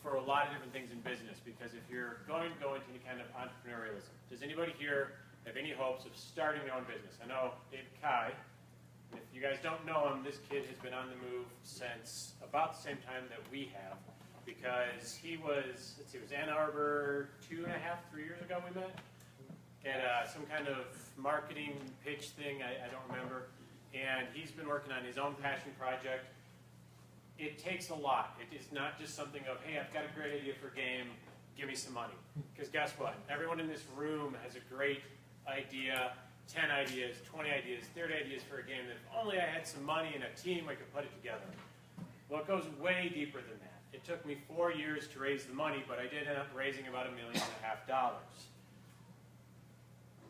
for a lot of different things in business, because if you're going to go into any kind of entrepreneurialism, does anybody here have any hopes of starting their own business? I know Dave Kai, if you guys don't know him, this kid has been on the move since about the same time that we have, because he was, let's see, it was Ann Arbor 2.5, 3 years ago we met, at some kind of marketing pitch thing, I don't remember, and he's been working on his own passion project. It takes a lot. It is not just something of, hey, I've got a great idea for a game, give me some money. Because guess what? Everyone in this room has a great idea, 10 ideas, 20 ideas, 30 ideas for a game that if only I had some money and a team, I could put it together. Well, it goes way deeper than that. It took me 4 years to raise the money, but I did end up raising about $1.5 million.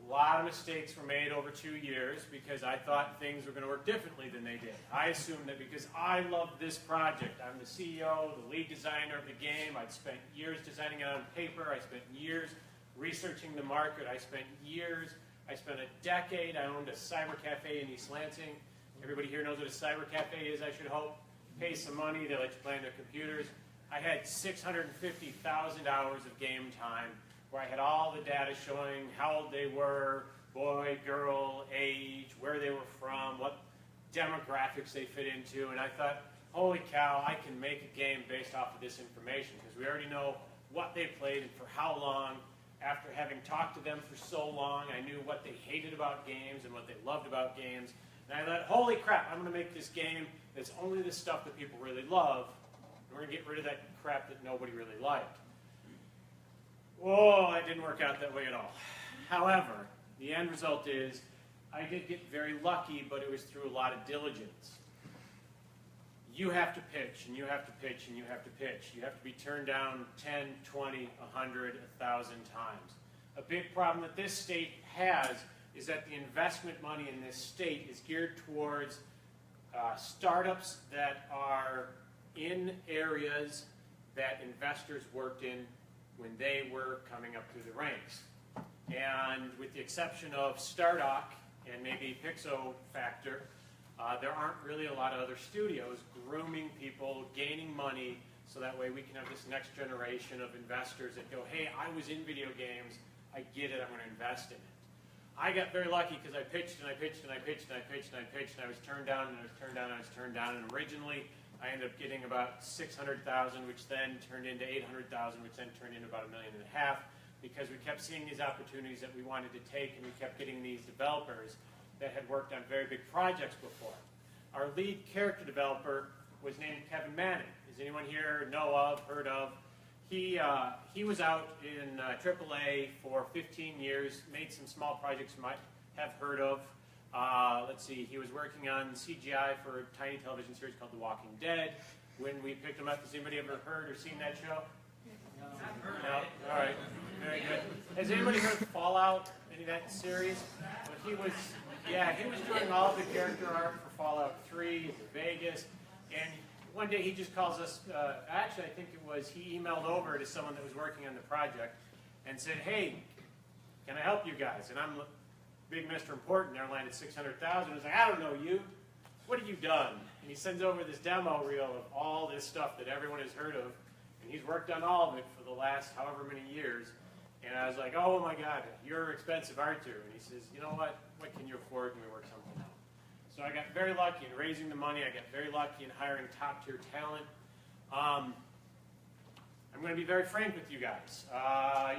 A lot of mistakes were made over 2 years because I thought things were going to work differently than they did. I assumed that because I loved this project, I'm the CEO, the lead designer of the game, I'd spent years designing it on paper, I spent years researching the market, I spent a decade, I owned a cyber cafe in East Lansing. Everybody here knows what a cyber cafe is, I should hope. Pay some money, they let you play on their computers. I had 650,000 hours of game time, where I had all the data showing how old they were, boy, girl, age, where they were from, what demographics they fit into, and I thought, holy cow, I can make a game based off of this information, because we already know what they played and for how long. After having talked to them for so long, I knew what they hated about games and what they loved about games, and I thought, holy crap, I'm going to make this game that's only the stuff that people really love, and we're going to get rid of that crap that nobody really liked. Whoa, that didn't work out that way at all. However, the end result is I did get very lucky, but it was through a lot of diligence. You have to pitch, and you have to pitch, and you have to pitch. You have to be turned down 10, 20, 100, 1,000 times. A big problem that this state has is that the investment money in this state is geared towards startups that are in areas that investors worked in when they were coming up through the ranks. And with the exception of Stardock and maybe Pixo Factor, there aren't really a lot of other studios grooming people, gaining money, so that way we can have this next generation of investors that go, hey, I was in video games, I get it, I'm going to invest in it. I got very lucky because I pitched and I pitched and I pitched and I pitched and I pitched and I was turned down and I was turned down and I was turned down, and originally I ended up getting about 600,000, which then turned into 800,000, which then turned into about $1.5 million, because we kept seeing these opportunities that we wanted to take, and we kept getting these developers that had worked on very big projects before. Our lead character developer was named Kevin Manning. Does anyone here know of, heard of? He was out in AAA for 15 years, made some small projects you might have heard of. Let's see, he was working on CGI for a tiny television series called The Walking Dead. When we picked him up, has anybody ever heard or seen that show? No? All right, very good. Has anybody heard of Fallout, any of that series? Well, he was doing all the character art for Fallout 3, for Vegas, and one day he just calls us, actually I think it was, he emailed over to someone that was working on the project and said, hey, can I help you guys? And I'm big Mr. Important, there landed 600,000. I was like, I don't know you. What have you done? And he sends over this demo reel of all this stuff that everyone has heard of, and he's worked on all of it for the last however many years. And I was like, oh my God, you're expensive, aren't you? And he says, you know what can you afford? And we work something out. So I got very lucky in raising the money. I got very lucky in hiring top-tier talent. I'm going to be very frank with you guys.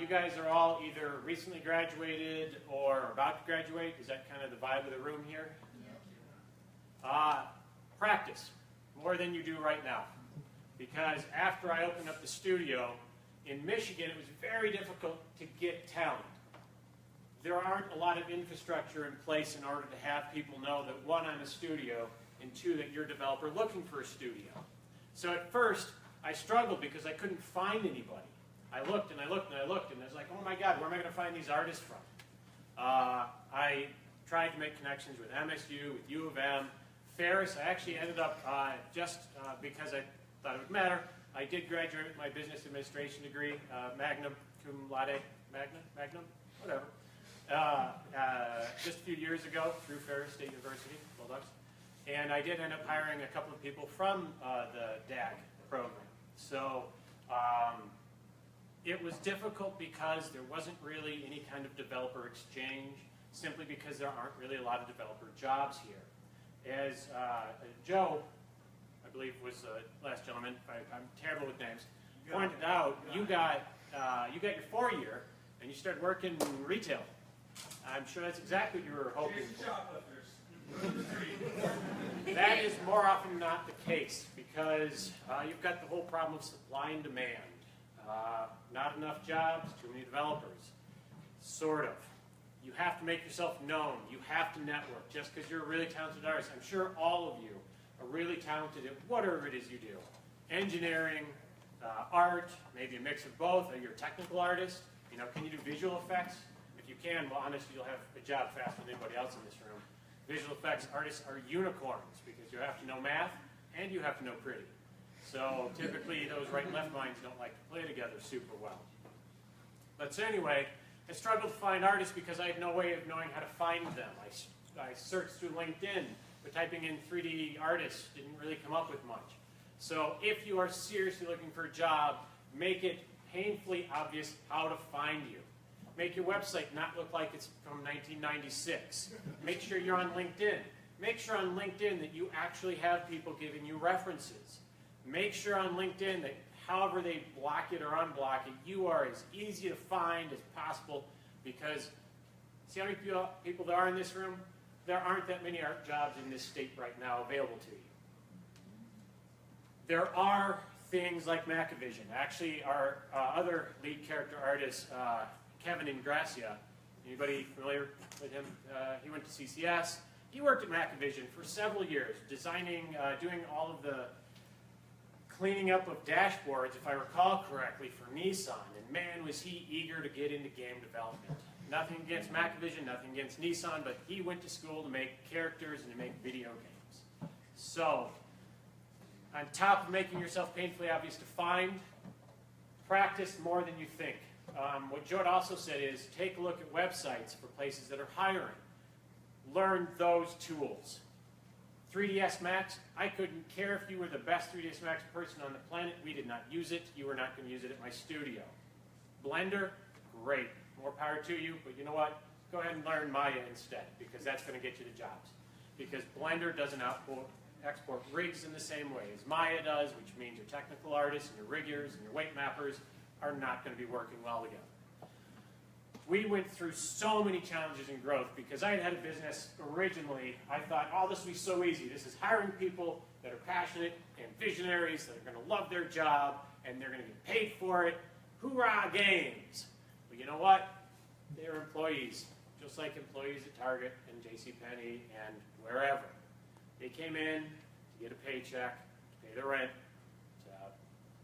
You guys are all either recently graduated or about to graduate. Is that kind of the vibe of the room here? Practice more than you do right now. Because after I opened up the studio in Michigan, it was very difficult to get talent. There aren't a lot of infrastructure in place in order to have people know that, one, I'm a studio, and two, that you're a developer looking for a studio. So at first, I struggled because I couldn't find anybody. I looked and I looked and I looked, and I was like, oh my God, where am I going to find these artists from? I tried to make connections with MSU, with U of M, Ferris. I actually ended up, just because I thought it would matter, I did graduate with my business administration degree, magna cum laude, magnum, whatever. Just a few years ago through Ferris State University, Bulldogs. And I did end up hiring a couple of people from the DAG program. So It was difficult because there wasn't really any kind of developer exchange, simply because there aren't really a lot of developer jobs here. As Joe, I believe was the last gentleman, I'm terrible with names, pointed out, you got your 4-year and you started working in retail. I'm sure that's exactly what you were hoping for. That is more often than not the case, because you've got the whole problem of supply and demand. Not enough jobs, too many developers. Sort of. You have to make yourself known. You have to network. Just because you're a really talented artist, I'm sure all of you are really talented at whatever it is you do. Engineering, art, maybe a mix of both. Are you a technical artist? You know, can you do visual effects? If you can, well, honestly, you'll have a job faster than anybody else in this room. Visual effects artists are unicorns, because you have to know math and you have to know pretty. So typically those right and left minds don't like to play together super well. But so anyway, I struggled to find artists because I had no way of knowing how to find them. I searched through LinkedIn, but typing in 3D artists didn't really come up with much. So if you are seriously looking for a job, make it painfully obvious how to find you. Make your website not look like it's from 1996. Make sure you're on LinkedIn. Make sure on LinkedIn that you actually have people giving you references. Make sure on LinkedIn that however they block it or unblock it, you are as easy to find as possible, because see how many people there are in this room? There aren't that many art jobs in this state right now available to you. There are things like Macavision. Actually, our other lead character artist, Kevin Ingracia, anybody familiar with him? He went to CCS. He worked at Macavision for several years, designing, doing all of the cleaning up of dashboards, if I recall correctly, for Nissan. And man, was he eager to get into game development. Nothing against Macavision, nothing against Nissan, but he went to school to make characters and to make video games. So, on top of making yourself painfully obvious to find, practice more than you think. What Joe also said is, take a look at websites for places that are hiring. Learn those tools. 3ds Max, I couldn't care if you were the best 3ds Max person on the planet. We did not use it. You were not going to use it at my studio. Blender, great. More power to you, but you know what? Go ahead and learn Maya instead, because that's going to get you the jobs. Because Blender doesn't export rigs in the same way as Maya does, which means your technical artists and your riggers and your weight mappers are not going to be working well together. We went through so many challenges in growth because I had a business originally. I thought, oh, this will be so easy. This is hiring people that are passionate and visionaries that are going to love their job and they're going to get paid for it. Hoorah, games. But you know what? They're employees, just like employees at Target and JCPenney and wherever. They came in to get a paycheck, to pay their rent, to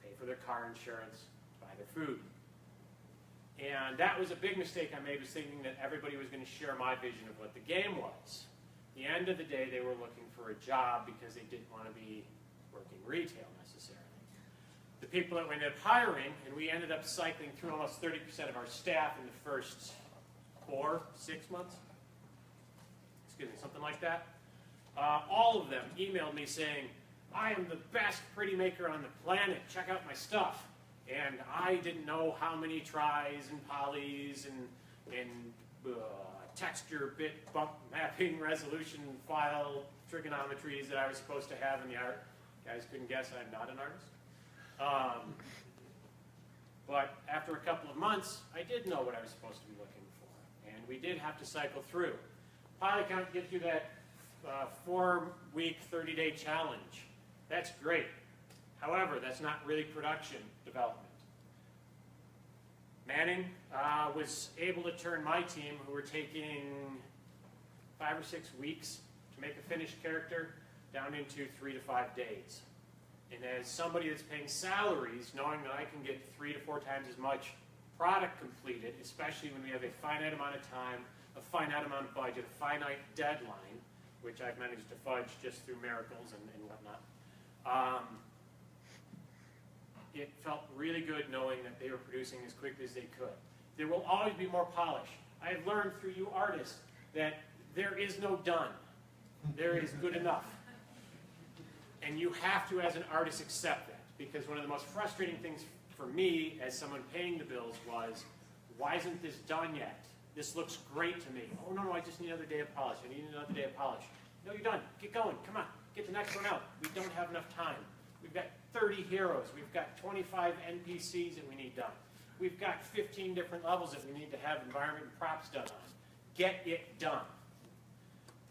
pay for their car insurance, to buy their food. And that was a big mistake I made, was thinking that everybody was going to share my vision of what the game was. At the end of the day, they were looking for a job because they didn't want to be working retail necessarily. The people that we ended up hiring, and we ended up cycling through almost 30% of our staff in the first 4, 6 months, excuse me, something like that. All of them emailed me saying, I am the best pretty maker on the planet, check out my stuff. And I didn't know how many tries and polys and texture, bit, bump mapping, resolution, file, trigonometries that I was supposed to have in the art. You guys couldn't guess I'm not an artist. But after a couple of months, I did know what I was supposed to be looking for. And we did have to cycle through. Pilot count gives you that 4-week, 30-day challenge. That's great. However, that's not really production development. Manning was able to turn my team, who were taking 5 or 6 weeks to make a finished character, down into 3 to 5 days. And as somebody that's paying salaries, knowing that I can get 3 to 4 times as much product completed, especially when we have a finite amount of time, a finite amount of budget, a finite deadline, which I've managed to fudge just through miracles and whatnot, it felt really good knowing that they were producing as quickly as they could. There will always be more polish. I have learned through you artists that there is no done. There is good enough. And you have to, as an artist, accept that. Because one of the most frustrating things for me, as someone paying the bills, was, why isn't this done yet? This looks great to me. Oh, no, I just need another day of polish. I need another day of polish. No, you're done. Get going. Come on. Get the next one out. We don't have enough time. We've got 30 heroes. We've got 25 NPCs that we need done. We've got 15 different levels that we need to have environment and props done on. Get it done.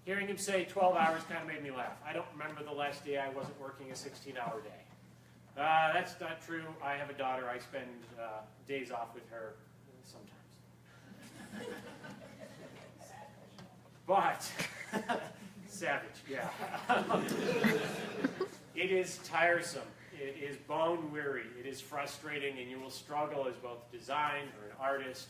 Hearing him say 12 hours kind of made me laugh. I don't remember the last day I wasn't working a 16-hour day. That's not true. I have a daughter. I spend days off with her sometimes. But, savage, yeah. It is tiresome. It is bone weary. It is frustrating, and you will struggle as both a design or an artist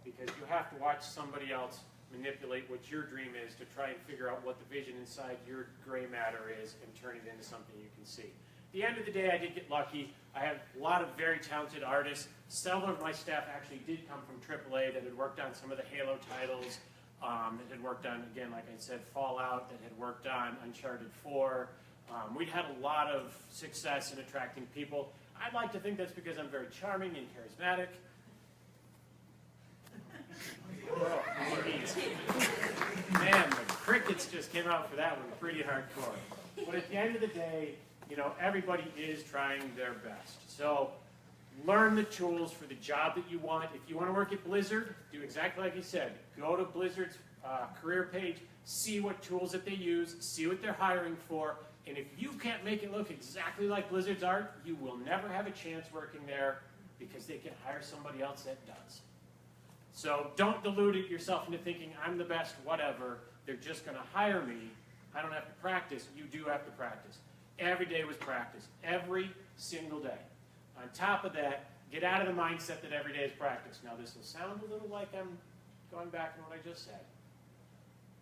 because you have to watch somebody else manipulate what your dream is to try and figure out what the vision inside your gray matter is and turn it into something you can see. At the end of the day, I did get lucky. I have a lot of very talented artists. Several of my staff actually did come from AAA that had worked on some of the Halo titles, that had worked on, again, like I said, Fallout, that had worked on Uncharted 4. We'd had a lot of success in attracting people. I'd like to think that's because I'm very charming and charismatic. Oh, man, the crickets just came out for that one pretty hardcore. But at the end of the day, you know, everybody is trying their best. So learn the tools for the job that you want. If you want to work at Blizzard, do exactly like he said. Go to Blizzard's career page, see what tools that they use, see what they're hiring for, and if you can't make it look exactly like Blizzard's art, you will never have a chance working there because they can hire somebody else that does. So don't delude yourself into thinking, I'm the best, whatever. They're just going to hire me. I don't have to practice. You do have to practice. Every day was practice. Every single day. On top of that, get out of the mindset that every day is practice. Now, this will sound a little like I'm going back on what I just said.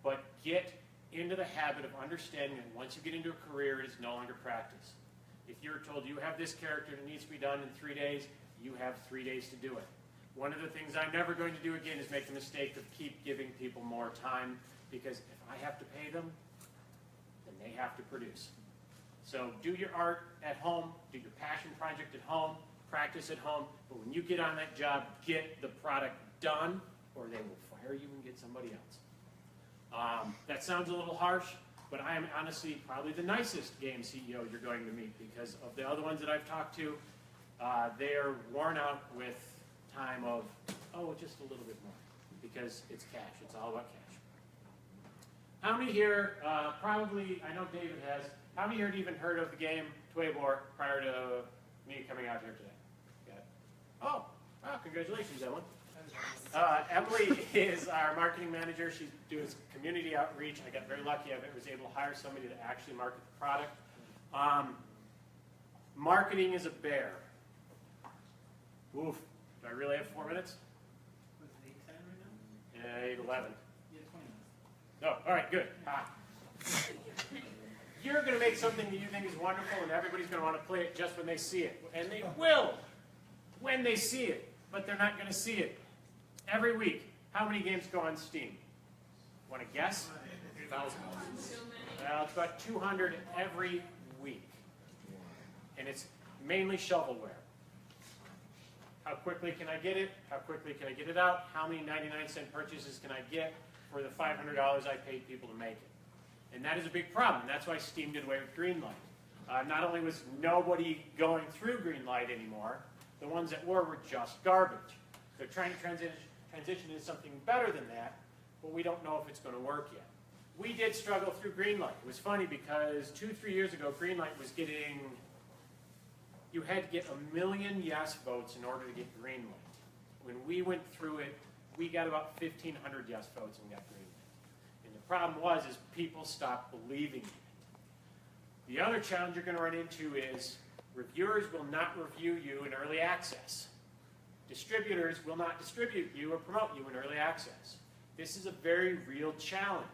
But get into the habit of understanding that once you get into a career, it is no longer practice. If you're told you have this character that needs to be done in 3 days, you have 3 days to do it. One of the things I'm never going to do again is make the mistake of keep giving people more time, because if I have to pay them, then they have to produce. So do your art at home, do your passion project at home, practice at home, but when you get on that job, get the product done, or they will fire you and get somebody else. That sounds a little harsh, but I am honestly probably the nicest game CEO you're going to meet, because of the other ones that I've talked to, they are worn out with time of, oh, just a little bit more, because it's cash. It's all about cash. How many here, probably, I know David has, how many here had even heard of the game Tuebor prior to me coming out here today? Got it. Oh, wow, congratulations, Emily. Emily is our marketing manager. She's doing community outreach. I got very lucky. I was able to hire somebody to actually market the product. Marketing is a bear. Oof. Do I really have 4 minutes? What's it, 8:10 right now? 8:11. Yeah, 20 minutes. Oh, all right, good. You're going to make something that you think is wonderful, and everybody's going to want to play it just when they see it. And they will when they see it, but they're not going to see it. Every week, how many games go on Steam? Want to guess? 1,000. Well, it's about 200 every week. And it's mainly shovelware. How quickly can I get it? How quickly can I get it out? How many 99-cent purchases can I get for the $500 I paid people to make it? And that is a big problem. That's why Steam did away with Greenlight. Not only was nobody going through Greenlight anymore, the ones that were just garbage. They're trying to transition into something better than that, but we don't know if it's going to work yet. We did struggle through Greenlight. It was funny because 2-3 years ago, Greenlight was getting, you had to get 1 million yes votes in order to get Greenlight. When we went through it, we got about 1,500 yes votes and got Greenlight. And the problem was people stopped believing in it. The other challenge you're going to run into is reviewers will not review you in early access. Distributors will not distribute you or promote you in early access. This is a very real challenge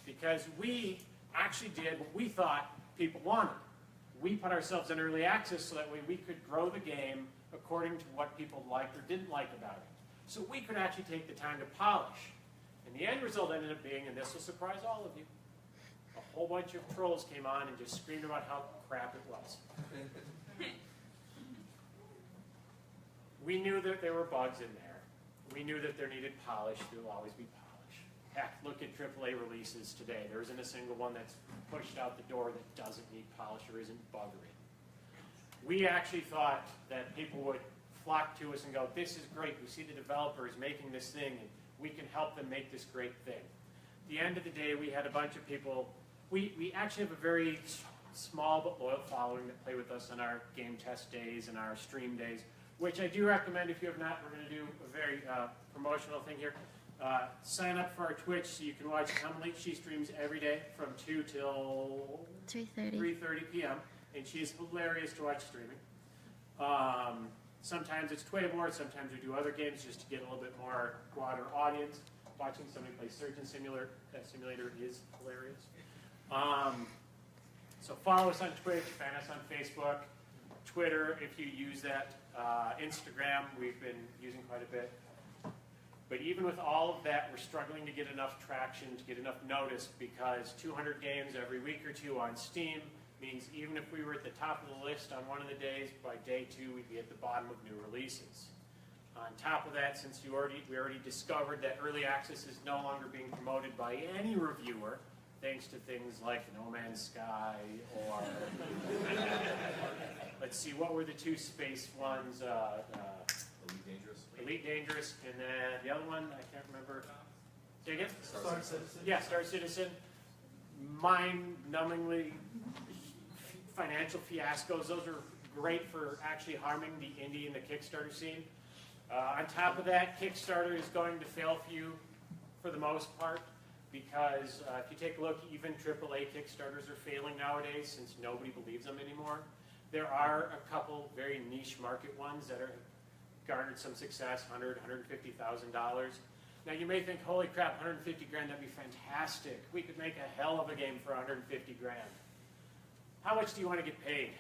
because we actually did what we thought people wanted. We put ourselves in early access so that way we could grow the game according to what people liked or didn't like about it. So we could actually take the time to polish. And the end result ended up being, and this will surprise all of you, a whole bunch of trolls came on and just screamed about how crap it was. We knew that there were bugs in there. We knew that there needed polish. There will always be polish. Heck, look at AAA releases today. There isn't a single one that's pushed out the door that doesn't need polish or isn't buggery. We actually thought that people would flock to us and go, this is great. We see the developers making this thing, and we can help them make this great thing. At the end of the day, we had a bunch of people. We actually have a very small but loyal following that play with us on our game test days and our stream days, which I do recommend if you have not. We're going to do a very promotional thing here. Sign up for our Twitch so you can watch Emily. She streams every day from 2 till 3:30 p.m. And she's hilarious to watch streaming. Sometimes it's Tuebor, sometimes we do other games just to get a little bit more broader audience. Watching somebody play Surgeon Simulator is hilarious. So follow us on Twitch, find us on Facebook, Twitter if you use that, Instagram we've been using quite a bit. But even with all of that, we're struggling to get enough traction, to get enough notice, because 200 games every week or two on Steam means even if we were at the top of the list on one of the days, by day 2 we'd be at the bottom of new releases. On top of that, since we already discovered that early access is no longer being promoted by any reviewer, thanks to things like No Man's Sky or let's see, what were the 2 space ones? Elite Dangerous. Elite Dangerous, and then the other one I can't remember. Say again? Star Citizen. Yeah, Star Citizen. Mind-numbingly financial fiascos. Those are great for actually harming the indie and the Kickstarter scene. On top of that, Kickstarter is going to fail for you for the most part, because if you take a look, even AAA Kickstarters are failing nowadays since nobody believes them anymore. There are a couple very niche market ones that are garnered some success, $100,000, $150,000. Now you may think, holy crap, 150 grand, that'd be fantastic. We could make a hell of a game for 150 grand. How much do you want to get paid?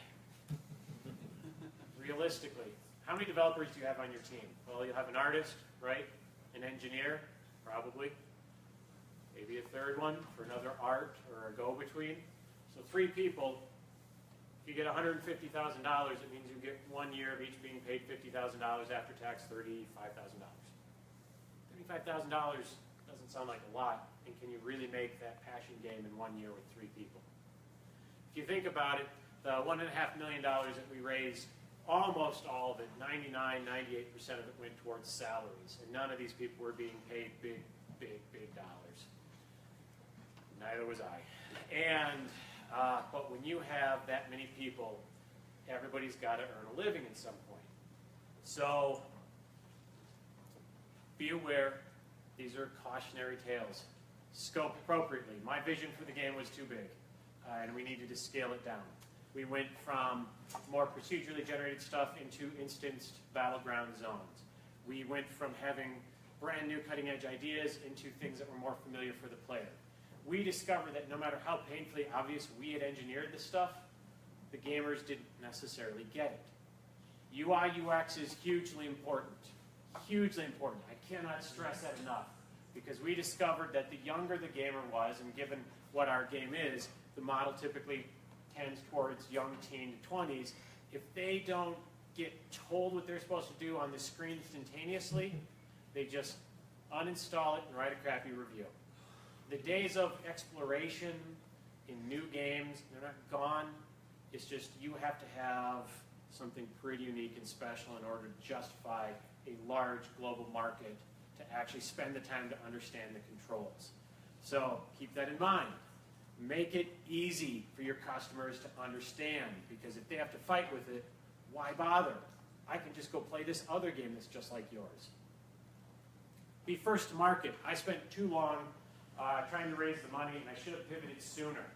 Realistically, how many developers do you have on your team? Well, you'll have an artist, right? An engineer, probably. Maybe a third one for another art or a go-between. So 3 people. If you get $150,000, it means you get 1 year of each being paid $50,000 after tax, $35,000. $35,000 doesn't sound like a lot, and can you really make that passion game in 1 year with 3 people? If you think about it, the $1.5 million that we raised, almost all of it, 99%, 98% of it went towards salaries, and none of these people were being paid big dollars. Neither was I. And but when you have that many people, everybody's got to earn a living at some point. So be aware, these are cautionary tales. Scope appropriately. My vision for the game was too big, and we needed to scale it down. We went from more procedurally generated stuff into instanced battleground zones. We went from having brand new cutting edge ideas into things that were more familiar for the player. We discovered that no matter how painfully obvious we had engineered this stuff, the gamers didn't necessarily get it. UI UX is hugely important. Hugely important. I cannot stress that enough, because we discovered that the younger the gamer was, and given what our game is, the model typically tends towards young teen to 20s. If they don't get told what they're supposed to do on the screen instantaneously, they just uninstall it and write a crappy review. The days of exploration in new games, they're not gone. It's just you have to have something pretty unique and special in order to justify a large global market to actually spend the time to understand the controls. So keep that in mind. Make it easy for your customers to understand, because if they have to fight with it, why bother? I can just go play this other game that's just like yours. Be first to market. I spent too long trying to raise the money, and I should have pivoted sooner.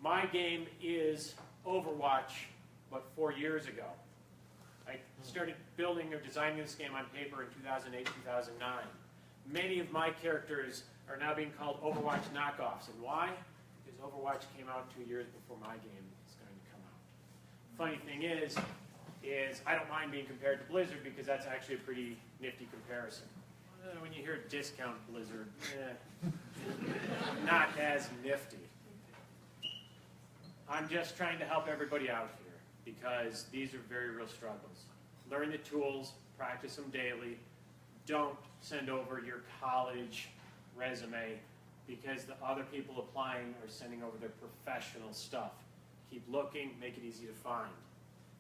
My game is Overwatch, but 4 years ago. I started building or designing this game on paper in 2008, 2009. Many of my characters are now being called Overwatch knockoffs. And why? Because Overwatch came out 2 years before my game is going to come out. Funny thing is I don't mind being compared to Blizzard, because that's actually a pretty nifty comparison. When you hear discount Blizzard, not as nifty. I'm just trying to help everybody out here, because these are very real struggles. learn the tools, practice them daily. Don't send over your college resume because the other people applying are sending over their professional stuff. Keep looking, make it easy to find.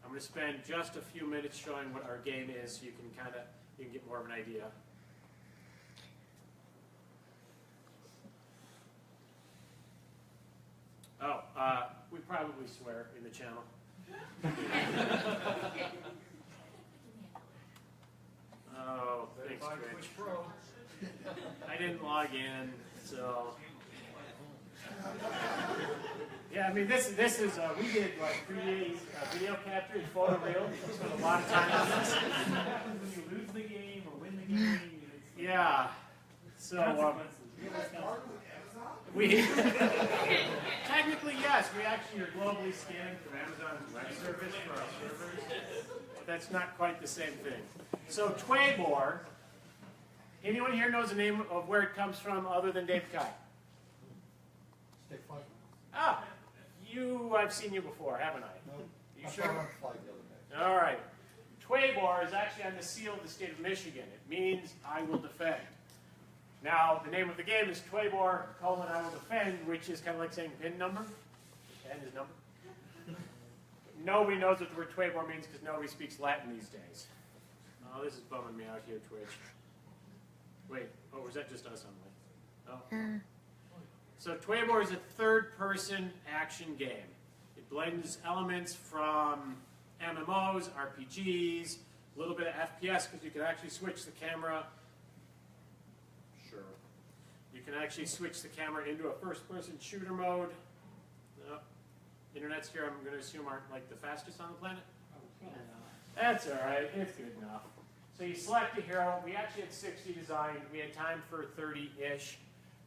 I'm going to spend just a few minutes showing what our game is so you can get more of an idea. Oh, we probably swear in the channel. Oh, thanks, Rich. I didn't log in, so. Yeah, I mean, this is, we did like 3 days video capture and photo reel. We spent a lot of time on this. What happens when you lose the game or win the game? Yeah, so Consequences. Real consequences. we, technically yes, we actually are globally scanning from Amazon's web service for our servers, but that's not quite the same thing. So Tuebor, anyone here knows the name of where it comes from other than Dave Kai? Stick flag? Ah, I've seen you before, haven't I? No. You I sure? saw it on flag the other day. All right. Tuebor is actually on the seal of the state of Michigan. It means I will defend. Now, the name of the game is Tuebor, I will defend, which is kind of like saying pin number. Pin is number. Nobody knows what the word Tuebor means because nobody speaks Latin these days. Oh, this is bumming me out here, Twitch. Wait, oh, was that just us, Emily? Oh. So Tuebor is a third-person action game. It blends elements from MMOs, RPGs, a little bit of FPS because you can actually switch the camera. Sure. You can actually switch the camera into a first-person shooter mode. No. Internet's here, I'm going to assume aren't like the fastest on the planet. That's all right. It's good enough. So you select a hero. We actually had 60 designed. We had time for 30-ish.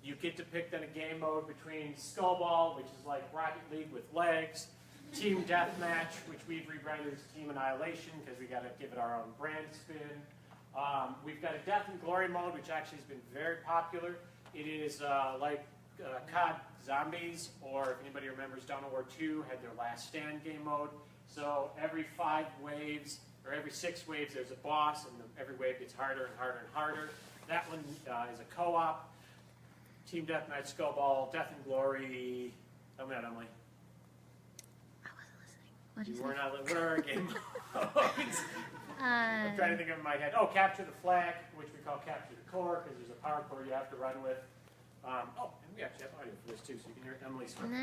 You get to pick then a game mode between Skullball, which is like Rocket League with legs, Team Deathmatch, which we've rebranded as Team Annihilation because we got to give it our own brand spin. We've got a Death and Glory mode, which actually has been very popular. It is like COD Zombies, or if anybody remembers, Dawn of War 2 had their Last Stand game mode. So every 5 waves, or every 6 waves, there's a boss, and every wave gets harder and harder and harder. That one is a co-op. Team Deathmatch, Skullball, Death and Glory. Tell me that, Emily. I wasn't listening. What You is were it? not. What are our game modes? I'm trying to think of it in my head. Oh, Capture the Flag, which we call Capture the Core, because there's a power core you have to run with. And we actually have audio for this too, so you can hear Emily's script. No.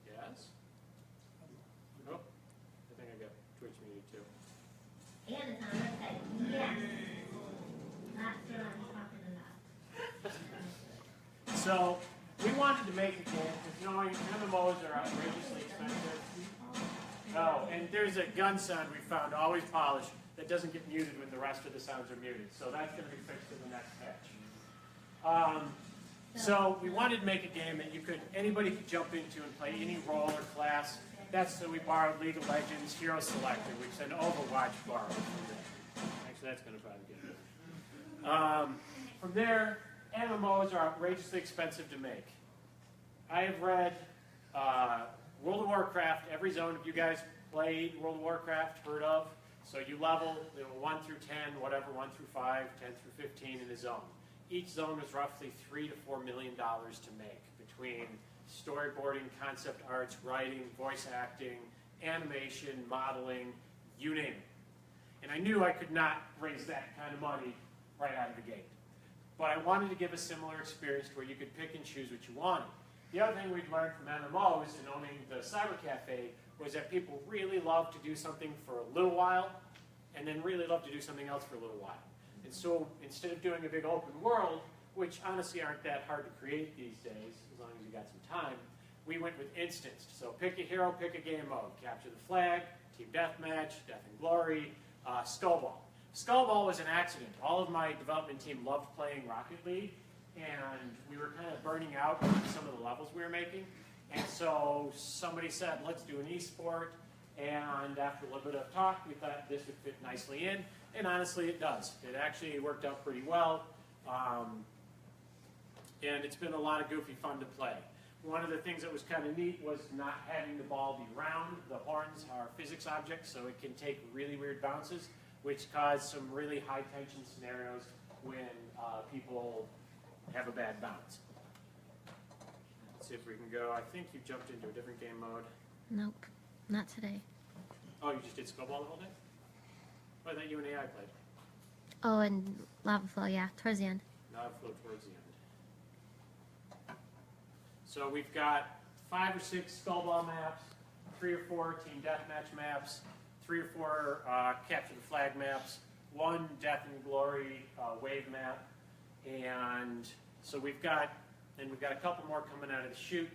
Yes? Oh, I think I got Twitch muted too. And it's on the site. Yes. That's what I'm talking about. So, we wanted to make a game, because knowing MMOs are outrageously expensive. Oh, and there's a gun sound we found, always polished, that doesn't get muted when the rest of the sounds are muted. So that's going to be fixed in the next patch. So we wanted to make a game that anybody could jump into and play any role or class. That's so we borrowed League of Legends Hero Selector, which is an Overwatch borrowed from there. Actually, that's going to probably get good. From there, MMOs are outrageously expensive to make. I have read World of Warcraft, every zone. If you guys played World of Warcraft, heard of, so you level 1 through 10, whatever, 1 through 5, 10 through 15 in a zone. Each zone was roughly $3 to $4 million to make between storyboarding, concept arts, writing, voice acting, animation, modeling, you name it. And I knew I could not raise that kind of money right out of the gate. But I wanted to give a similar experience to where you could pick and choose what you wanted. The other thing we'd learned from MMOs and owning the Cyber Cafe was that people really love to do something for a little while and then really love to do something else for a little while. And so instead of doing a big open world, which honestly aren't that hard to create these days, as long as you got some time, we went with instanced. So pick a hero, pick a game mode. Capture the Flag, Team Deathmatch, Death and Glory, Skullball. Skullball was an accident. All of my development team loved playing Rocket League, and we were kind of burning out on some of the levels we were making. And so somebody said, let's do an esport. And after a little bit of talk, we thought this would fit nicely in. And honestly, it does. It actually worked out pretty well. And it's been a lot of goofy fun to play. One of the things that was kind of neat was not having the ball be round. The horns are physics objects, so it can take really weird bounces, which cause some really high tension scenarios when people have a bad bounce. Let's see if we can go. I think you jumped into a different game mode. Nope, not today. Oh, you just did Skullball the whole day? Oh, I thought you and AI played. Oh, and Lava Flow, yeah, towards the end. Now flow towards the end. So we've got 5 or 6 Skullball maps, 3 or 4 Team Deathmatch maps, 3 or 4 Capture the Flag maps, 1 Death and Glory wave map, and so we've got a couple more coming out of the chute.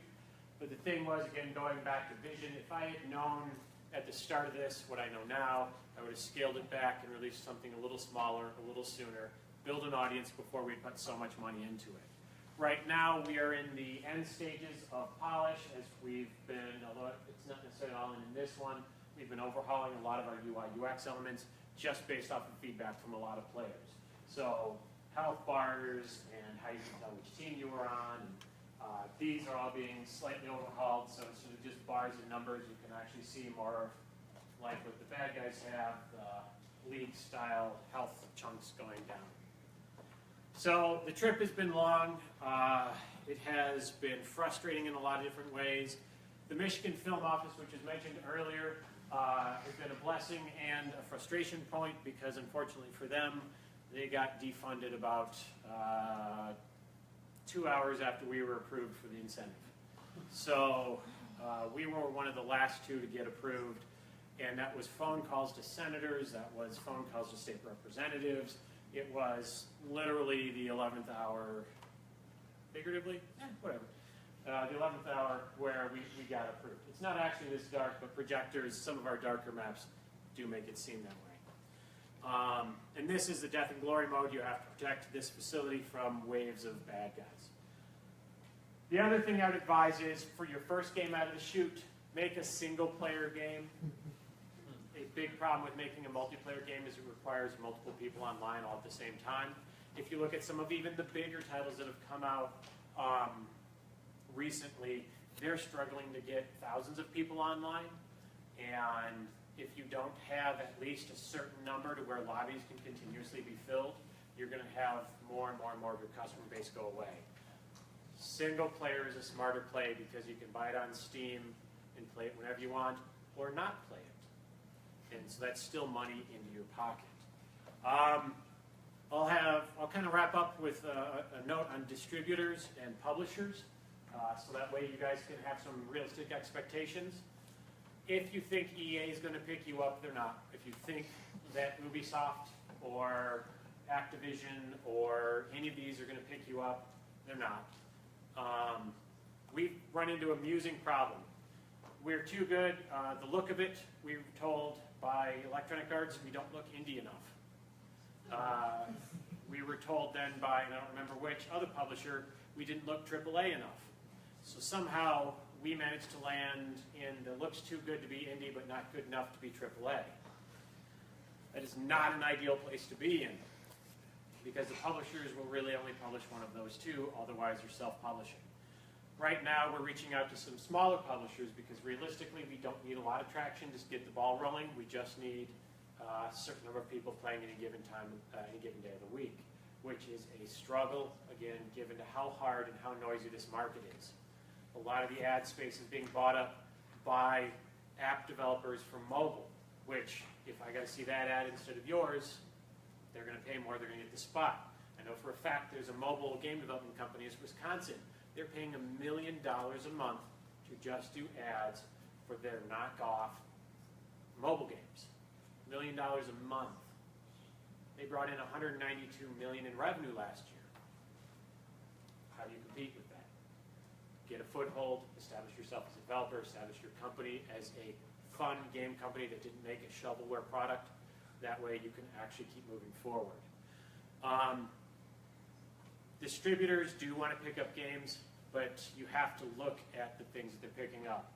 But the thing was, again, going back to vision, if I had known at the start of this what I know now, I would have scaled it back and released something a little smaller, a little sooner, build an audience before we put so much money into it. Right now, we are in the end stages of polish, as we've been, although it's not necessarily all in this one, we've been overhauling a lot of our UI UX elements just based off of feedback from a lot of players. So health bars and how you can tell which team you were on. These are all being slightly overhauled, so instead of just bars and numbers, you can actually see more like what the bad guys have, the league-style health chunks going down. So the trip has been long. It has been frustrating in a lot of different ways. The Michigan Film Office, which was mentioned earlier, has been a blessing and a frustration point because, unfortunately for them, they got defunded about 2 hours after we were approved for the incentive. So we were one of the last 2 to get approved, and that was phone calls to senators, that was phone calls to state representatives. It was literally the 11th hour, figuratively, whatever. The 11th hour where we got approved. It's not actually this dark, but projectors, some of our darker maps do make it seem that way. And this is the Death and Glory mode. You have to protect this facility from waves of bad guys. The other thing I would advise is, for your first game out of the chute, make a single-player game. A big problem with making a multiplayer game is it requires multiple people online all at the same time. If you look at some of even the bigger titles that have come out recently, they're struggling to get thousands of people online, and if you don't have at least a certain number to where lobbies can continuously be filled, you're going to have more and more and more of your customer base go away. Single player is a smarter play because you can buy it on Steam and play it whenever you want, or not play it. And so that's still money into your pocket. I'll kind of wrap up with a note on distributors and publishers, so that way you guys can have some realistic expectations. If you think EA is going to pick you up, they're not. If you think that Ubisoft or Activision or any of these are going to pick you up, they're not. We've run into an amusing problem. We're too good. The look of it, we were told by Electronic Arts, we don't look indie enough. We were told then by, and I don't remember which other publisher, we didn't look AAA enough. So somehow we managed to land in the looks too good to be indie but not good enough to be AAA. That is not an ideal place to be in, because the publishers will really only publish one of those 2, otherwise you're self-publishing. Right now we're reaching out to some smaller publishers because realistically we don't need a lot of traction to get the ball rolling. We just need a certain number of people playing any given time, any given day of the week, which is a struggle, again, given to how hard and how noisy this market is. A lot of the ad space is being bought up by app developers for mobile, which, if I got to see that ad instead of yours, they're going to pay more, they're going to get the spot. I know for a fact there's a mobile game development company in Wisconsin. They're paying $1 million a month to just do ads for their knockoff mobile games. $1 million a month. They brought in $192 million in revenue last year. How do you compete with that? Get a foothold, establish yourself as a developer, establish your company as a fun game company that didn't make a shovelware product. That way you can actually keep moving forward. Distributors do want to pick up games, but you have to look at the things that they're picking up.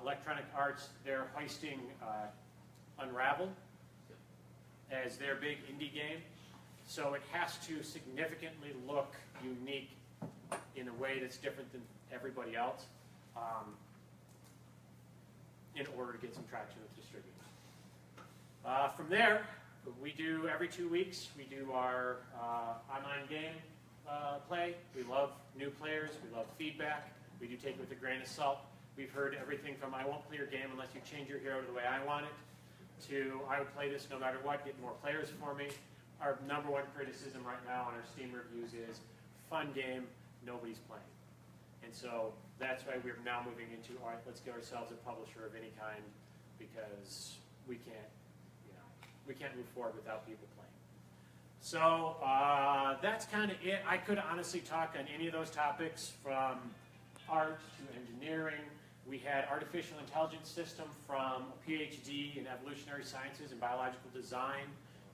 Electronic Arts, they're hoisting Unravel as their big indie game, so it has to significantly look unique in a way that's different than everybody else in order to get some traction with distributors. From there, we do every 2 weeks, we do our online game play. We love new players, we love feedback. We do take it with a grain of salt. We've heard everything from I won't play your game unless you change your hero to the way I want it, to I would play this no matter what, get more players for me. Our number one criticism right now on our Steam reviews is fun game, nobody's playing. And so that's why we're now moving into, all right, let's get ourselves a publisher of any kind, because we can't move forward without people playing. So that's kind of it. I could honestly talk on any of those topics, from art to engineering. We had artificial intelligence system from a PhD in evolutionary sciences and biological design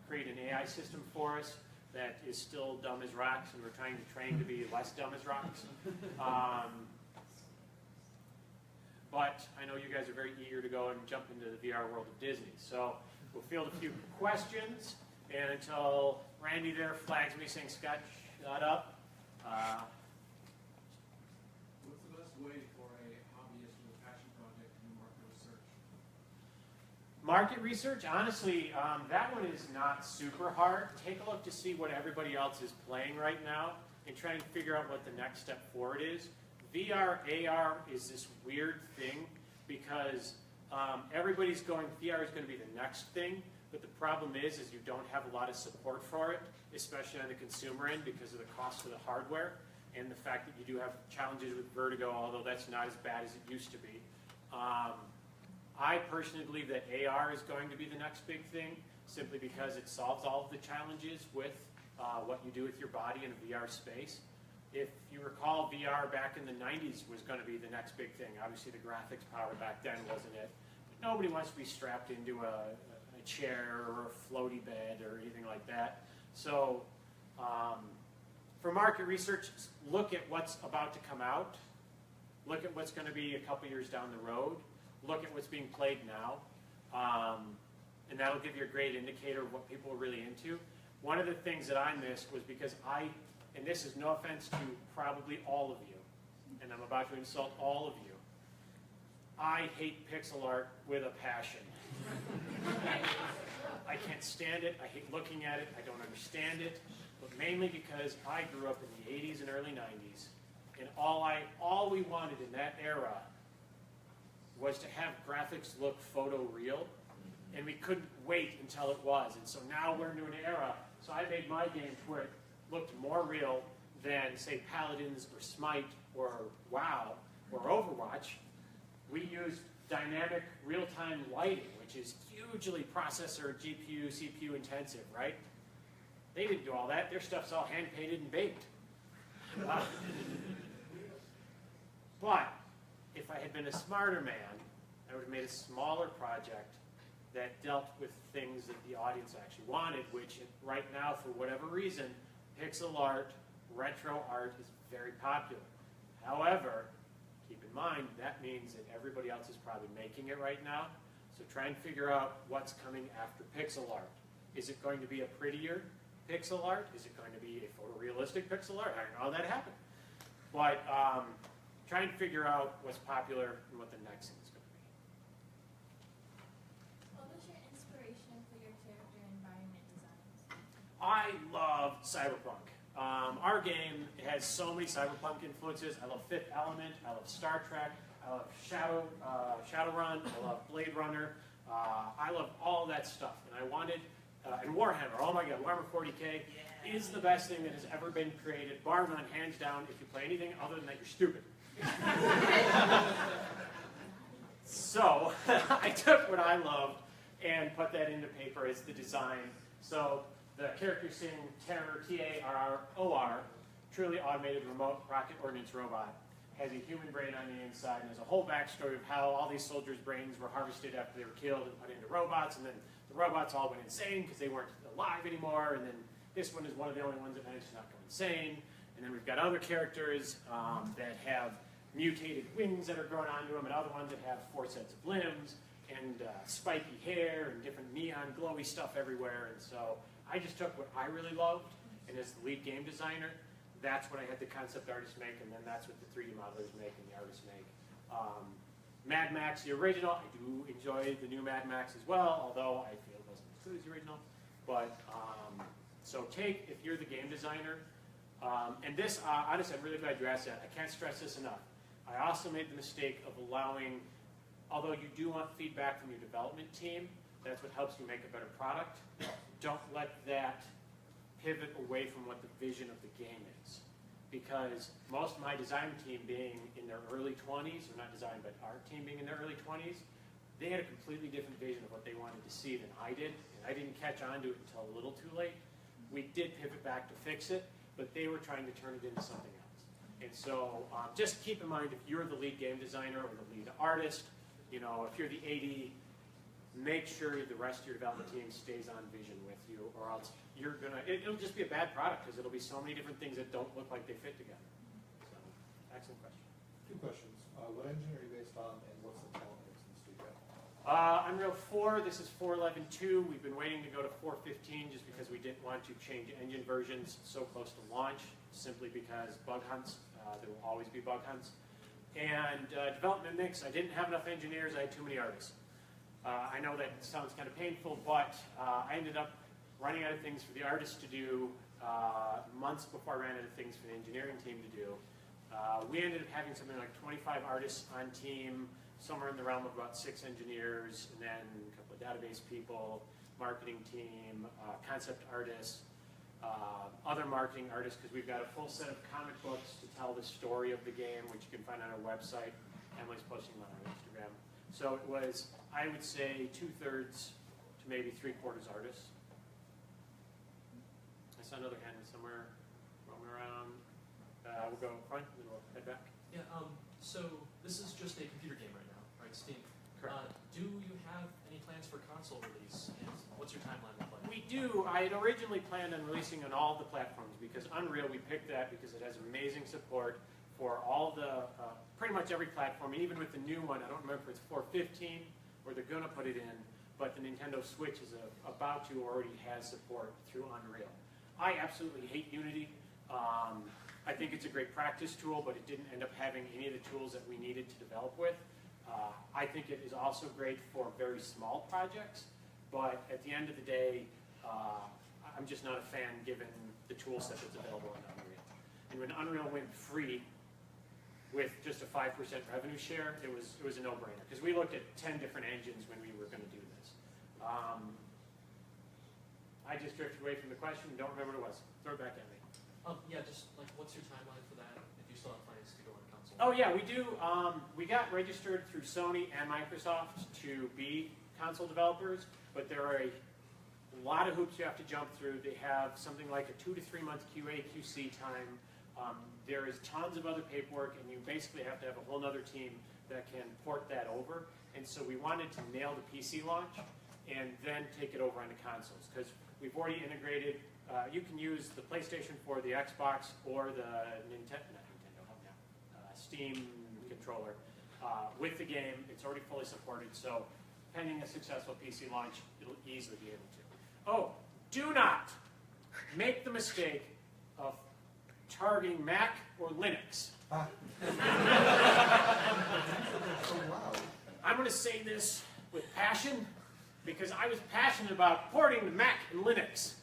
create an AI system for us that is still dumb as rocks, and we're trying to train to be less dumb as rocks. But I know you guys are very eager to go and jump into the VR world of Disney. So we'll field a few questions, and until Randy there flags me saying, Scott, shut up. What's the best way for a hobbyist with a passion project to do market research? Market research, honestly, that one is not super hard. Take a look to see what everybody else is playing right now and try and figure out what the next step forward is. VR, AR is this weird thing because everybody's going, VR is going to be the next thing, but the problem is you don't have a lot of support for it, especially on the consumer end because of the cost of the hardware and the fact that you do have challenges with vertigo, although that's not as bad as it used to be. I personally believe that AR is going to be the next big thing, simply because it solves all of the challenges with what you do with your body in a VR space. If you recall, VR back in the 90s was going to be the next big thing. Obviously, the graphics power back then wasn't it. But nobody wants to be strapped into a chair or a floaty bed or anything like that. So for market research, look at what's about to come out. Look at what's going to be a couple years down the road. Look at what's being played now. And that'll give you a great indicator of what people are really into. One of the things that I missed was because and this is no offense to probably all of you, and I'm about to insult all of you, I hate pixel art with a passion. I can't stand it. I hate looking at it. I don't understand it. But mainly because I grew up in the 80s and early 90s, and all we wanted in that era was to have graphics look photoreal, and we couldn't wait until it was. And so now we're into an era, so I made my game to where it looked more real than, say, Paladins or Smite or WoW or Overwatch. We used dynamic real-time lighting, which is hugely processor, GPU, CPU intensive, right? They didn't do all that. Their stuff's all hand-painted and baked. But if I had been a smarter man, I would have made a smaller project that dealt with things that the audience actually wanted, which right now, for whatever reason, pixel art, retro art is very popular. However, keep in mind, that means that everybody else is probably making it right now. So try and figure out what's coming after pixel art. Is it going to be a prettier pixel art? Is it going to be a photorealistic pixel art? I don't know how that happened. But try and figure out what's popular and what the next thing is going to be. What was your inspiration for your character environment designs? I love cyberpunk. Our game has so many cyberpunk influences. I love Fifth Element. I love Star Trek. I love Shadowrun. I love Blade Runner. I love all that stuff. And I wanted, and Warhammer. Oh my God, Warhammer 40K is the best thing that has ever been created, bar none, hands down. If you play anything other than that, you're stupid. So I took what I loved and put that into paper as the design. So the character seeing Terror, T-A-R-R-O-R, truly automated remote rocket ordnance robot, has a human brain on the inside, and there's a whole backstory of how all these soldiers' brains were harvested after they were killed and put into robots, and then the robots all went insane because they weren't alive anymore, and then this one is one of the only ones that managed to not go insane. And then we've got other characters that have mutated wings that are growing onto them, and other ones that have 4 sets of limbs, and spiky hair, and different neon glowy stuff everywhere. And so I just took what I really loved, and as the lead game designer, That's what I had the concept artists make, and then that's what the 3D modelers make and the artists make. Mad Max, the original, I do enjoy the new Mad Max as well, although I feel it wasn't as good as the original. But, so if you're the game designer, and this, honestly, I'm really glad you asked that. I can't stress this enough. I also made the mistake of allowing, although you do want feedback from your development team, that's what helps you make a better product. Don't let that pivot away from what the vision of the game is. Because most of my design team being in their early 20s, or not design, but our team being in their early 20s, they had a completely different vision of what they wanted to see than I did, and I didn't catch on to it until a little too late. We did pivot back to fix it, but they were trying to turn it into something else. And so just keep in mind, if you're the lead game designer or the lead artist, you know, if you're the AD, make sure the rest of your development team stays on vision with you, or else you're gonna, it'll just be a bad product because it'll be so many different things that don't look like they fit together. So, excellent question. Two questions. What engine are you based on, and what's the tolerance in the studio? Unreal 4, this is 4.11.2. We've been waiting to go to 4.15 just because we didn't want to change engine versions so close to launch, simply because bug hunts, there will always be bug hunts. And development mix, I didn't have enough engineers, I had too many artists. I know that sounds kind of painful, but I ended up running out of things for the artists to do months before I ran out of things for the engineering team to do. We ended up having something like 25 artists on team, somewhere in the realm of about 6 engineers, and then a couple of database people, marketing team, concept artists, other marketing artists, because we've got a full set of comic books to tell the story of the game, which you can find on our website. Emily's posting them on our Instagram. So it was, I would say, 2/3 to maybe 3/4 artists. I saw another hand somewhere roaming around. We'll go front, and then we'll head back. Yeah, so this is just a computer game right now, right, Steam? Correct. Do you have any plans for console release, and what's your timeline look like? We do. I had originally planned on releasing on all the platforms because Unreal, we picked that because it has amazing support for all the, pretty much every platform, and even with the new one, I don't remember if it's 4.15 or they're going to put it in, but the Nintendo Switch is about to already has support through Unreal. I absolutely hate Unity. I think it's a great practice tool, but it didn't end up having any of the tools that we needed to develop with. I think it is also great for very small projects, but at the end of the day, I'm just not a fan given the tool set that's available on Unreal. And when Unreal went free with just a 5% revenue share, it was a no-brainer, because we looked at 10 different engines when we were going to do this. I just drifted away from the question, don't remember what it was. Throw it back at me. Yeah, just like, what's your timeline for that, if you still have plans to go on console? Oh yeah, we do. We got registered through Sony and Microsoft to be console developers, but there are a lot of hoops you have to jump through. They have something like a 2 to 3 month QA, QC time. There is tons of other paperwork, and you basically have to have a whole other team that can port that over. And so we wanted to nail the PC launch and then take it over onto consoles, because we've already integrated. You can use the PlayStation 4, the Xbox, or the Steam controller with the game. It's already fully supported, so pending a successful PC launch, it'll easily be able to. Oh, do not make the mistake of targeting Mac or Linux. Ah. So loud. I'm going to say this with passion, because I was passionate about porting to Mac and Linux.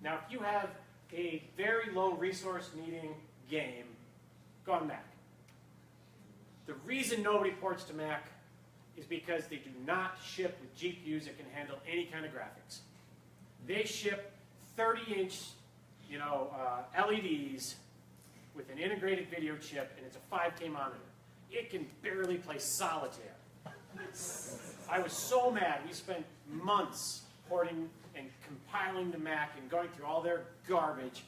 Now, if you have a very low resource needing game, go on Mac. The reason nobody ports to Mac is because they do not ship with GPUs that can handle any kind of graphics. They ship 30-inch, LEDs with an integrated video chip, and it's a 5K monitor. It can barely play solitaire. I was so mad. We spent months porting and compiling to Mac and going through all their garbage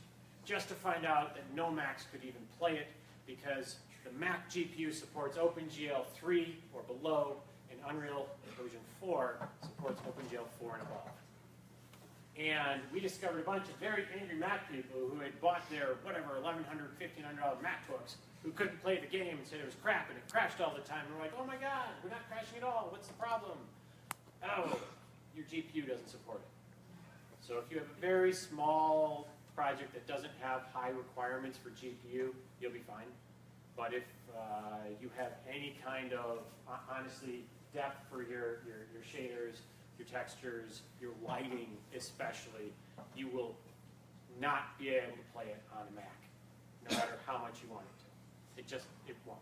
just to find out that no Macs could even play it, because the Mac GPU supports OpenGL 3 or below, and Unreal version 4 supports OpenGL 4 and above. And we discovered a bunch of very angry Mac people who had bought their, whatever, $1,100, $1,500 MacBooks, who couldn't play the game and said it was crap and it crashed all the time. And we're like, oh my God, we're not crashing at all. What's the problem? Oh, your GPU doesn't support it. So if you have a very small project that doesn't have high requirements for GPU, you'll be fine. But if you have any kind of, honestly, depth for your shaders, your textures, your lighting especially, you will not be able to play it on a Mac, no matter how much you want it to. It won't.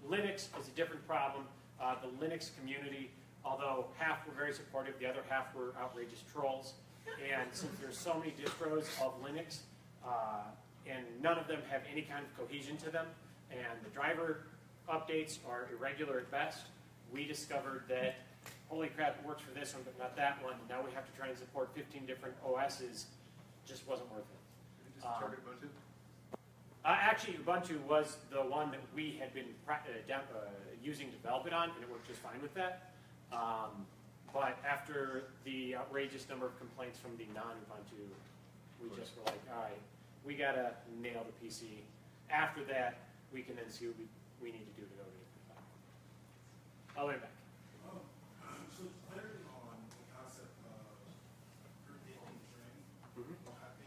Linux is a different problem. The Linux community, although half were very supportive, the other half were outrageous trolls. And since there's so many distros of Linux, and none of them have any kind of cohesion to them, and the driver updates are irregular at best, we discovered that, holy crap, it works for this one, but not that one. Now we have to try and support 15 different OSs. Just wasn't worth it. Did you just target Ubuntu? Actually, Ubuntu was the one that we had been using to develop it on, and it worked just fine with that. But after the outrageous number of complaints from the non-Ubuntu, we just were like, all right, we got to nail the PC. After that, we can then see what we need to do to go to the different platform. I'll be back. So clarity on the concept of predicting trends. I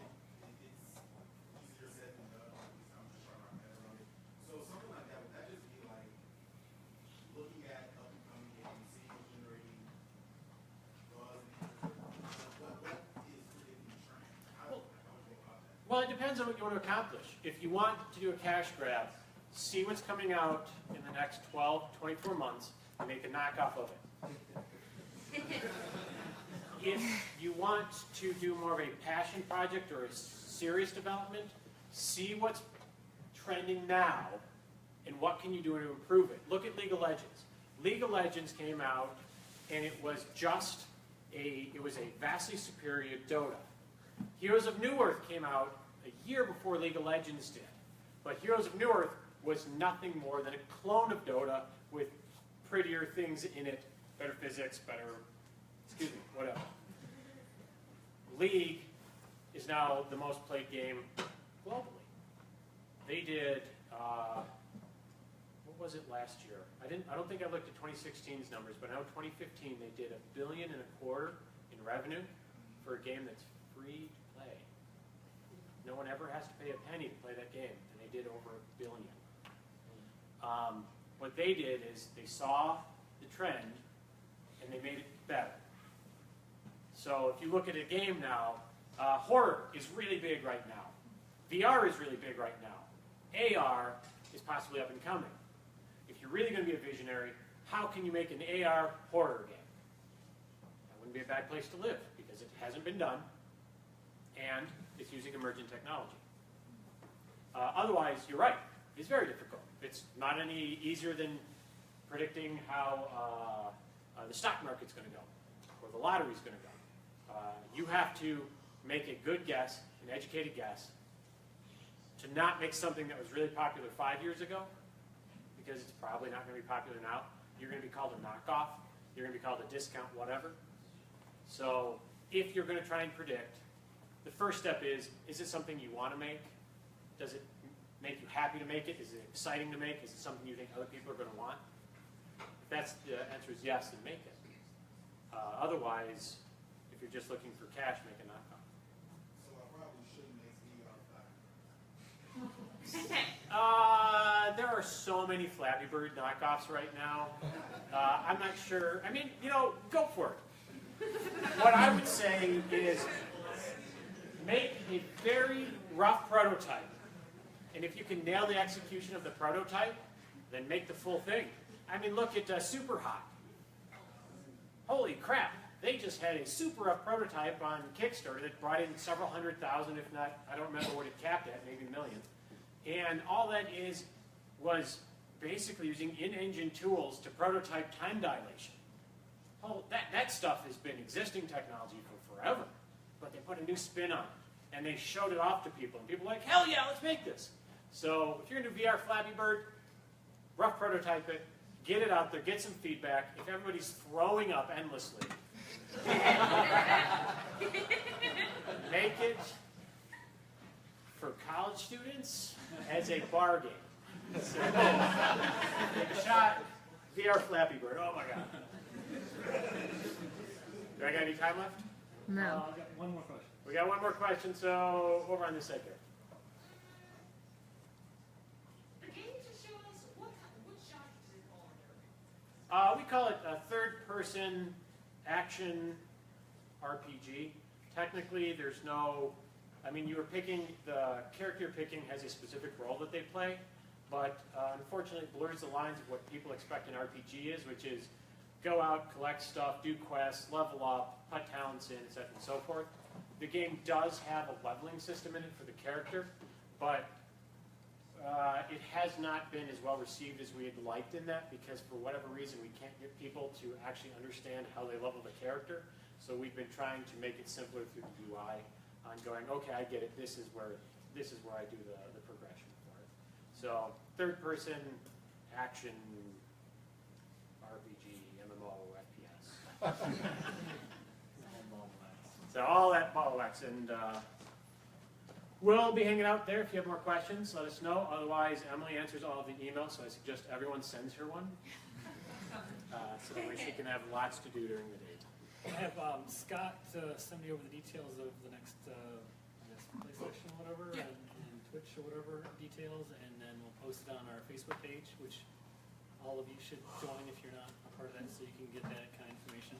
think it's easier said than done. At least I'm just trying to wrap my head around it. So something like that, would that just be like looking at up and coming games, seeing what's generating buzz and interest? What is predicting trends? How would you go about that? Well, it depends on what you want to accomplish. If you want to do a cash grab, see what's coming out in the next 12, 24 months, and make a knockoff of it. If you want to do more of a passion project or a serious development, see what's trending now and what can you do to improve it. Look at League of Legends. League of Legends came out and it was just a vastly superior Dota. Heroes of New Earth came out a year before League of Legends did. But Heroes of New Earth was nothing more than a clone of Dota with prettier things in it, better physics, better, excuse me, whatever. League is now the most played game globally. They did, what was it last year? I don't think I looked at 2016's numbers, but now 2015 they did $1.25 billion in revenue for a game that's free to play. No one ever has to pay a penny to play that game, and they did over $1 billion. What they did is they saw the trend and they made it better. So if you look at a game now, horror is really big right now. VR is really big right now. AR is possibly up and coming. If you're really going to be a visionary, how can you make an AR horror game? That wouldn't be a bad place to live because it hasn't been done and it's using emergent technology. Otherwise, you're right. It's very difficult. It's not any easier than predicting how the stock market's going to go or the lottery's going to go. You have to make a good guess, an educated guess, to not make something that was really popular 5 years ago, because it's probably not going to be popular now. You're going to be called a knockoff. You're going to be called a discount whatever. So if you're going to try and predict, the first step is it something you want to make? Does it make you happy to make it? Is it exciting to make? Is it something you think other people are going to want? If that's the answer is yes, then make it. Otherwise, if you're just looking for cash, make a knockoff. So I probably shouldn't make VR. There are so many Flappy Bird knockoffs right now. I'm not sure. I mean, go for it. What I would say is make a very rough prototype. And if you can nail the execution of the prototype, then make the full thing. I mean, look at Super Hot. Holy crap. They just had a super rough prototype on Kickstarter that brought in several 100,000, if not, I don't remember what it capped at, maybe a million. And all that was basically using in-engine tools to prototype time dilation. Oh, that stuff has been existing technology for forever, but they put a new spin on it, and they showed it off to people, and people were like, hell yeah, let's make this. So if you're into VR Flappy Bird, rough prototype it, get it out there, get some feedback. If everybody's throwing up endlessly, make it for college students as a bar game. So, take a shot, VR Flappy Bird, oh my god. Do I got any time left? No. I've got one more question. We got one more question, so over on this side here. Can you just show us what genre does it fall under? We call it a third-person action RPG. Technically, there's no, I mean, the character you're picking has a specific role that they play, but unfortunately it blurs the lines of what people expect an RPG is, which is go out, collect stuff, do quests, level up, put talents in, etc. and so forth. The game does have a leveling system in it for the character, but it has not been as well received as we had liked in that, because for whatever reason we can't get people to actually understand how they level the character. So we've been trying to make it simpler through the UI on going, okay, I get it, this is where I do the progression for it. So third person action RPG, MMO, FPS. So all that bollocks, and we'll be hanging out there. If you have more questions, let us know. Otherwise, Emily answers all of the emails, so I suggest everyone sends her one. So that way she can have lots to do during the day. I have Scott send me over the details of the next, I guess, PlayStation or whatever, and Twitch or whatever details, and then we'll post it on our Facebook page, which all of you should join if you're not a part of that, so you can get that kind of information.